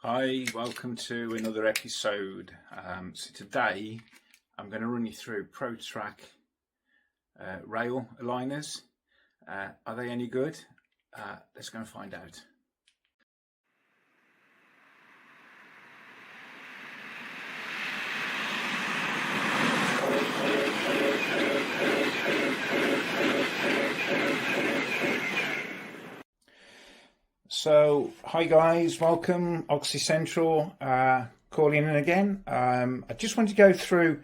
Hi, welcome to another episode. So today I'm going to run you through ProTrack rail aligners. Are they any good? Let's go and find out. So, hi guys, welcome, Oxley Central, calling in again. I just want to go through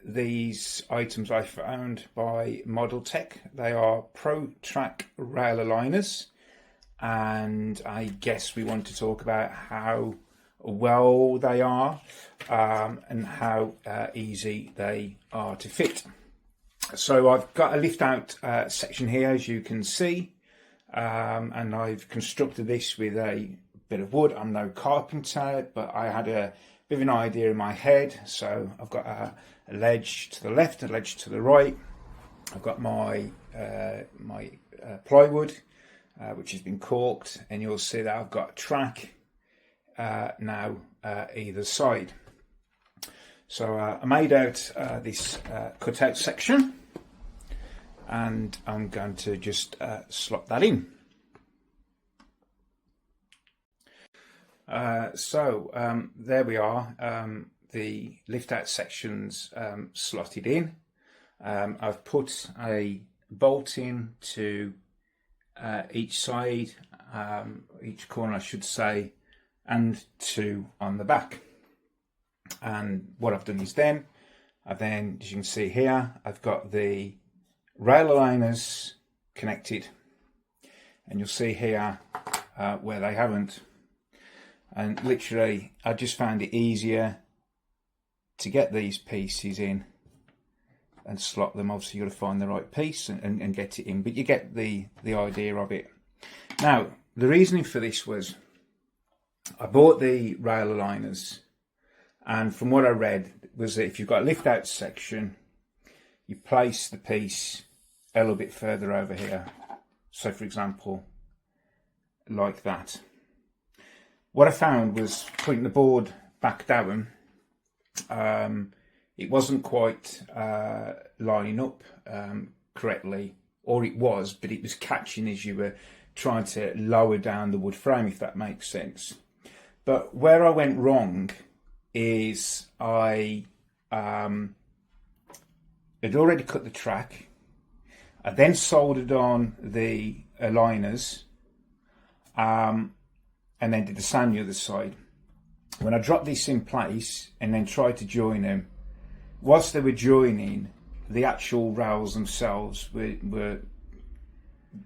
these items I found by ModelTech. They are ProTrack rail aligners, and I guess we want to talk about how well they are and how easy they are to fit. So I've got a lift out section here, as you can see. And I've constructed this with a bit of wood. I'm no carpenter, but I had a bit of an idea in my head. So I've got a ledge to the left, a ledge to the right. I've got my plywood, which has been caulked, and you'll see that I've got a track now either side. So I made out this cutout section, and I'm going to just slot that in. There we are, the lift out sections slotted in. I've put a bolt in to each side, each corner I should say, and two on the back. And what I've done is as you can see here, I've got the rail aligners connected, and you'll see here where they haven't, and literally I just found it easier to get these pieces in and slot them. Obviously you've got to find the right piece and get it in, but you get the idea of it. Now the reasoning for this was I bought the rail aligners, and from what I read was that if you've got a lift out section, you place the piece a little bit further over here. So for example, like that. What I found was putting the board back down, it wasn't quite lining up correctly, or it was, but it was catching as you were trying to lower down the wood frame, if that makes sense. But where I went wrong is I had already cut the track. I then soldered on the aligners and then did the same the other side. When I dropped this in place and then tried to join them, whilst they were joining, the actual rails themselves were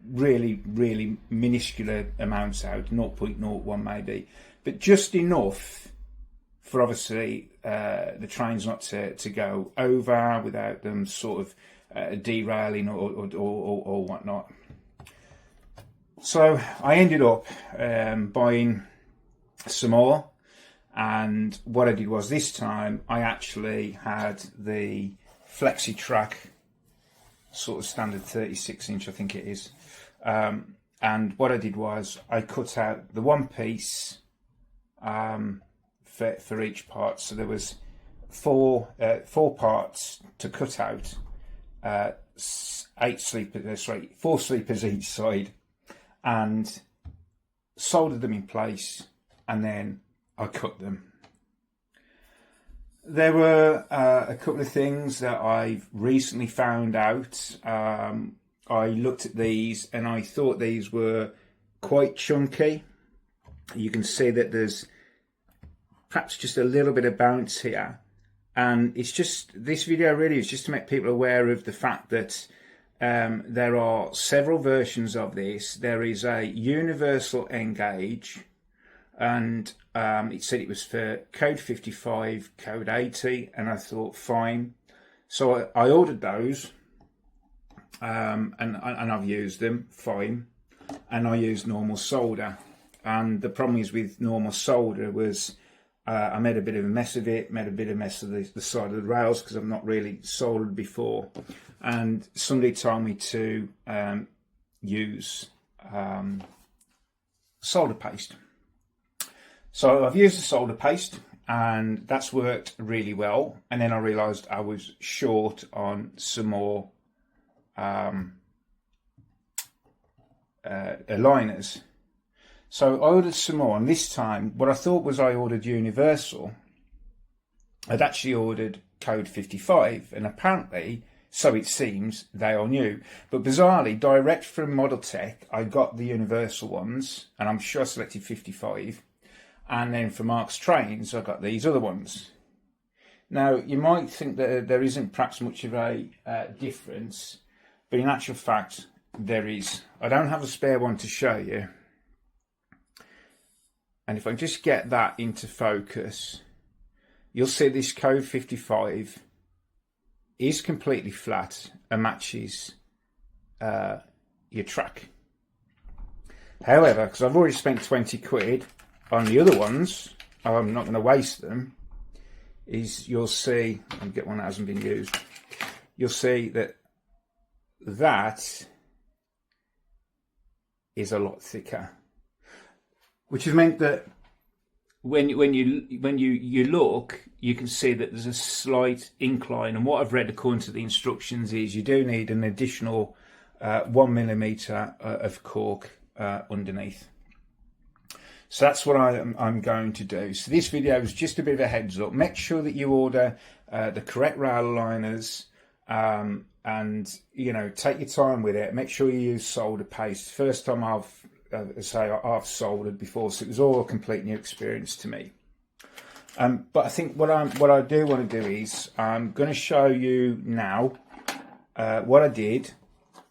really minuscule amounts out, 0.01 maybe, but just enough for obviously the trains not to go over without them sort of derailing or whatnot. So I ended up buying some more, and what I did was this time I actually had the flexi track, sort of standard 36-inch I think it is, and what I did was I cut out the one piece for each part. So there was four parts to cut out, 4 sleepers each side, and soldered them in place, and then I cut them. There were a couple of things that I've recently found out. I looked at these and I thought these were quite chunky. You can see that there's perhaps just a little bit of bounce here, and it's just, this video really is just to make people aware of the fact that there are several versions of this. There is a universal end gauge, and it said it was for code 55, code 80, and I thought fine. So I ordered those, and I've used them fine, and I used normal solder. And the problem is with normal solder was I made a bit of a mess of it, made a bit of a mess of the side of the rails because I've not really soldered before. And somebody told me to use solder paste. So I've used the solder paste and that's worked really well. And then I realised I was short on some more aligners. So I ordered some more, and this time what I thought was I ordered universal. I'd actually ordered code 55, and apparently, so it seems, they are new. But bizarrely, direct from ModelTech, I got the universal ones, and I'm sure I selected 55. And then from Mark's Trains, I got these other ones. Now, you might think that there isn't perhaps much of a difference, but in actual fact, there is. I don't have a spare one to show you. And if I just get that into focus, you'll see this code 55 is completely flat and matches your track. However, because I've already spent 20 quid on the other ones, I'm not going to waste them, you'll see, I'll get one that hasn't been used, you'll see that that is a lot thicker, which has meant that when you look, you can see that there's a slight incline. And what I've read according to the instructions is you do need an additional 1mm of cork underneath. So that's what I'm going to do. So this video is just a bit of a heads up. Make sure that you order the correct rail aligners, and take your time with it. Make sure you use solder paste. First time I've soldered before, so it was all a complete new experience to me. But I think what I do want to do is I'm going to show you now what I did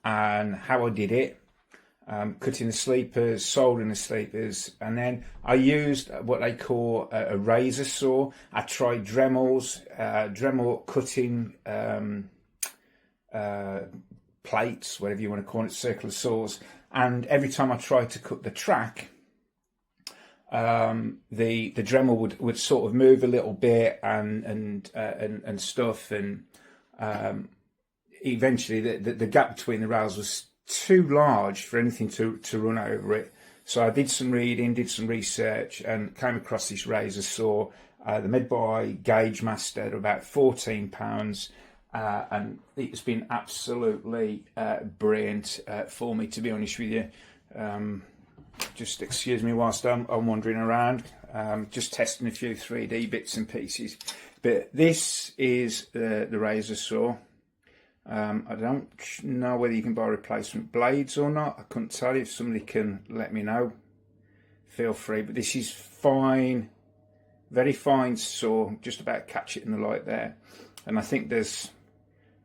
and how I did it. Cutting the sleepers, soldering the sleepers, and then I used what they call a razor saw. I tried Dremels, Dremel cutting plates, whatever you want to call it, circular saws. And every time I tried to cut the track, the Dremel would sort of move a little bit and stuff, and eventually the gap between the rails was too large for anything to run over it. So I did some reading, did some research, and came across this razor saw. They're made by Gauge Master. They're about £14. And it's been absolutely brilliant for me, to be honest with you. Just excuse me whilst I'm wandering around, just testing a few 3D bits and pieces. But this is the razor saw. I don't know whether you can buy replacement blades or not. I couldn't tell you. If somebody can let me know, feel free. But this is fine, very fine saw, just about catch it in the light there. And I think there's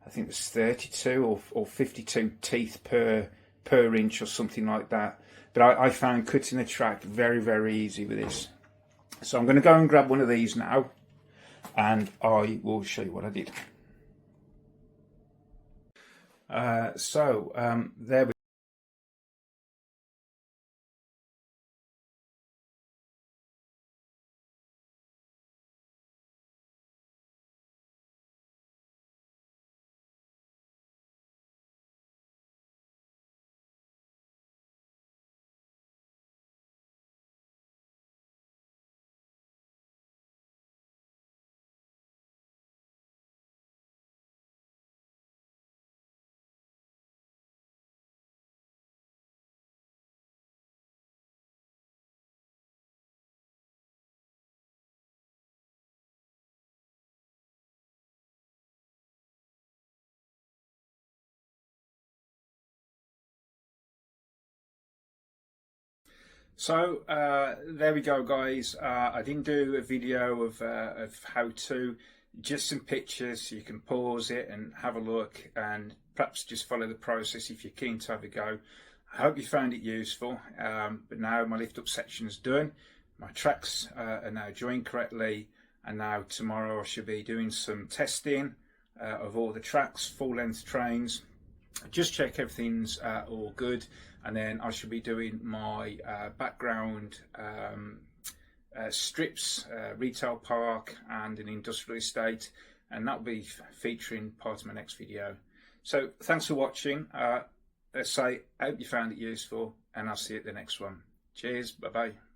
32 or 52 teeth per inch or something like that. But I found cutting the track very, very easy with this. So I'm going to go and grab one of these now, and I will show you what I did. There we So there we go, guys. I didn't do a video of how to, just some pictures so you can pause it and have a look and perhaps just follow the process if you're keen to have a go. I hope you found it useful. But now my lift up section is done. My tracks are now joined correctly, and now tomorrow I should be doing some testing of all the tracks, full length trains. Just check everything's all good, and then I should be doing my background strips, retail park and an industrial estate, and that'll be featuring part of my next video. So thanks for watching. I hope you found it useful, and I'll see you at the next one. Cheers, bye bye.